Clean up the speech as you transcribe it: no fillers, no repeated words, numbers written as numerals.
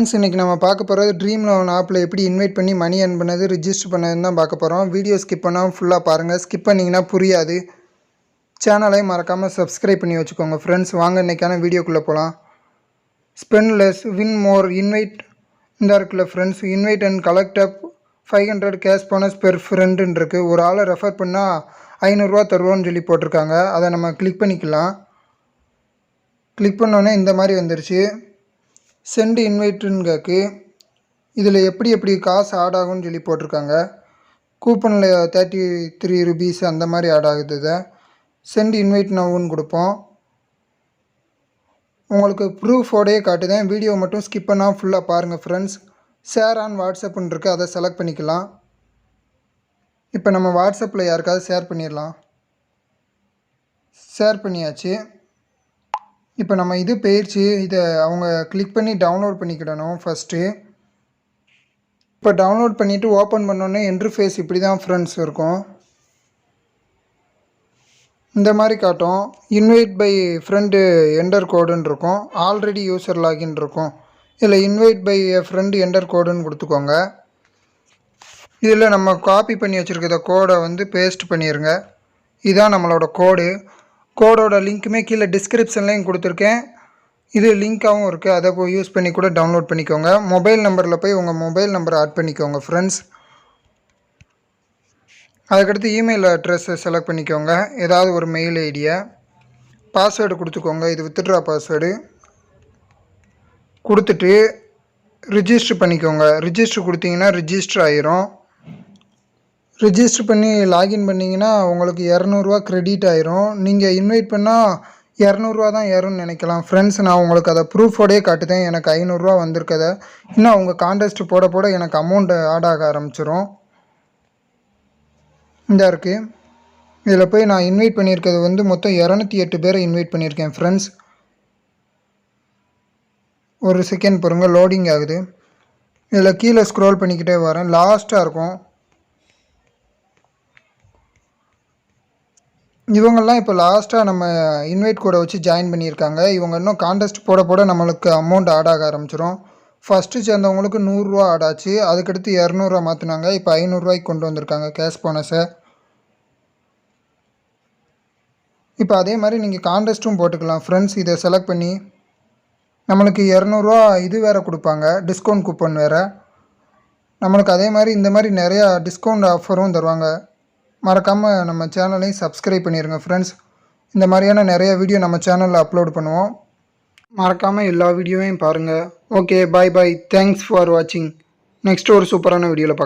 Friends இன்றைக்கி நம்ம பார்க்க போகிறது dream11 ஆப்பில் எப்படி இன்வைட் பண்ணி மணி earn பண்ணது ரிஜிஸ்டர் பண்ணதுன்னு தான் பார்க்க போகிறோம். வீடியோ ஸ்கிப் பண்ணாமல் ஃபுல்லாக பாருங்கள். ஸ்கிப் பண்ணிங்கன்னா புரியாது. சேனலையும் மறக்காமல் சப்ஸ்கிரைப் பண்ணி வச்சுக்கோங்க. ஃப்ரெண்ட்ஸ் வாங்க இன்றைக்கான வீடியோக்குள்ளே போகலாம். ஸ்பெண்ட் லெஸ் வின் மோர் இன்வைட் இந்த இருக்குல்ல friends, invite and collect up 500 cash bonus per ஃப்ரெண்டுன்னு இருக்குது. ஒரு ஆளை ரெஃபர் பண்ணால் 500 தருவோன்னு சொல்லி போட்டிருக்காங்க. அதை நம்ம கிளிக் பண்ணிக்கலாம். கிளிக் பண்ணோன்னே இந்த மாதிரி வந்துருச்சு. சென்ட் இன்வைட்டுன்னு கேட்கு. இதில் எப்படி காசு ஆட் ஆகும்னு சொல்லி போட்டிருக்காங்க. கூப்பனில் 33 rupees அந்த மாதிரி ஆட் ஆகுது. இதை சென்ட் இன்வைட் நவுன்னு கொடுப்போம். உங்களுக்கு ப்ரூஃபோடையே காட்டுதேன். வீடியோ மட்டும் ஸ்கிப் பண்ணால் ஃபுல்லாக பாருங்கள் ஃப்ரெண்ட்ஸ். ஷேர் ஆன் வாட்ஸ்அப்புன்னு இருக்குது, அதை செலக்ட் பண்ணிக்கலாம். இப்போ நம்ம வாட்ஸ்அப்பில் யாருக்காவது ஷேர் பண்ணிடலாம். ஷேர் பண்ணியாச்சு. இப்போ நம்ம இது போயிடுச்சு. இதை அவங்க கிளிக் பண்ணி டவுன்லோட் பண்ணிக்கிடணும் ஃபஸ்ட்டு. இப்போ டவுன்லோட் பண்ணிவிட்டு ஓப்பன் பண்ணோன்னே இன்டர்ஃபேஸ் இப்படி தான் ஃப்ரெண்ட்ஸ் இருக்கும். இந்த மாதிரி காட்டும். இன்வைட் பை ஃப்ரெண்டு என்டர் கோடுன்னு இருக்கும். ஆல்ரெடி யூசர் லாகின் இருக்கும். இதில் இன்வைட் பை ஃப்ரெண்டு என்டர் கோடுன்னு கொடுத்துக்கோங்க. இதில் நம்ம காப்பி பண்ணி வச்சுருக்கிற கோடை பேஸ்ட் பண்ணிடுங்க. இதுதான் நம்மளோட கோடோட லிங்க்குமே கீழே டிஸ்கிரிப்ஷன்லேயும் கொடுத்துருக்கேன். இது லிங்க்காகவும் இருக்குது. அதை போய் யூஸ் பண்ணி கூட டவுன்லோட் பண்ணிக்கோங்க. மொபைல் நம்பரில் போய் உங்கள் மொபைல் நம்பரை ஆட் பண்ணிக்கோங்க ஃப்ரெண்ட்ஸ். அதுக்கடுத்து இமெயில் அட்ரஸை செலக்ட் பண்ணிக்கோங்க. ஏதாவது ஒரு மெயில் ஐடியை. பாஸ்வேர்டு கொடுத்துக்கோங்க. இது வித்ட்ரா பாஸ்வேர்டு கொடுத்துட்டு ரிஜிஸ்டர் பண்ணிக்கோங்க. ரிஜிஸ்டர் கொடுத்தீங்கன்னா ரிஜிஸ்டர் ஆயிரும். ரிஜிஸ்டர் பண்ணி லாகின் பண்ணிங்கன்னா உங்களுக்கு 200 கிரெடிட் ஆயிரும். நீங்கள் இன்வைட் பண்ணால் 200 தான் ஏறும்னு நினைக்கலாம் ஃப்ரெண்ட்ஸ். நான் உங்களுக்கு அதை ப்ரூஃபோடையே காட்டுதேன். எனக்கு 500 வந்திருக்கதை. இன்னும் அவங்க கான்டெஸ்ட் போட எனக்கு அமௌண்ட் ஆட் ஆக ஆரம்பிச்சிரும். இந்த இருக்குது. இதில் போய் நான் இன்வைட் பண்ணியிருக்கிறது மொத்தம் 208 பேரை இன்வைட் பண்ணியிருக்கேன் ஃப்ரெண்ட்ஸ். ஒரு செகண்ட் பாருங்கள், லோடிங் ஆகுது. இதில் கீழே ஸ்க்ரோல் பண்ணிக்கிட்டே வரேன். லாஸ்ட்டாக இருக்கும். இவங்கெல்லாம் இப்போ லாஸ்ட்டாக நம்ம இன்வைட் கோடை வச்சு ஜாயின் பண்ணியிருக்காங்க. இவங்க இன்னும் கான்டெஸ்ட் போட நம்மளுக்கு அமௌண்ட் ஆட் ஆக ஆரம்பிச்சிடும். ஃபஸ்ட்டு சேர்ந்தவங்களுக்கு 100 ஆட் ஆச்சு. அதுக்கடுத்து 200 மாற்றினாங்க. இப்போ 500 கொண்டு வந்திருக்காங்க கேஷ் போனஸை. இப்போ அதே மாதிரி நீங்கள் கான்டெஸ்ட்டும் போட்டுக்கலாம் ஃப்ரெண்ட்ஸ். இதை செலக்ட் பண்ணி நம்மளுக்கு 200 இது வேறு கொடுப்பாங்க, டிஸ்கவுண்ட் கூப்பன் வேறு. நம்மளுக்கு அதே மாதிரி இந்த மாதிரி நிறையா டிஸ்கவுண்ட் ஆஃபரும் தருவாங்க. மறக்காமல் நம்ம சேனலையும் சப்ஸ்கிரைப் பண்ணிடுங்க ஃப்ரெண்ட்ஸ். இந்த மாதிரியான நிறைய வீடியோ நம்ம சேனலில் அப்லோட் பண்ணுவோம். மறக்காமல் எல்லா வீடியோவையும் பாருங்கள். Okay, bye bye. Thanks for வாட்சிங். நெக்ஸ்ட் ஒரு சூப்பரான வீடியோவில் பார்க்கலாம்.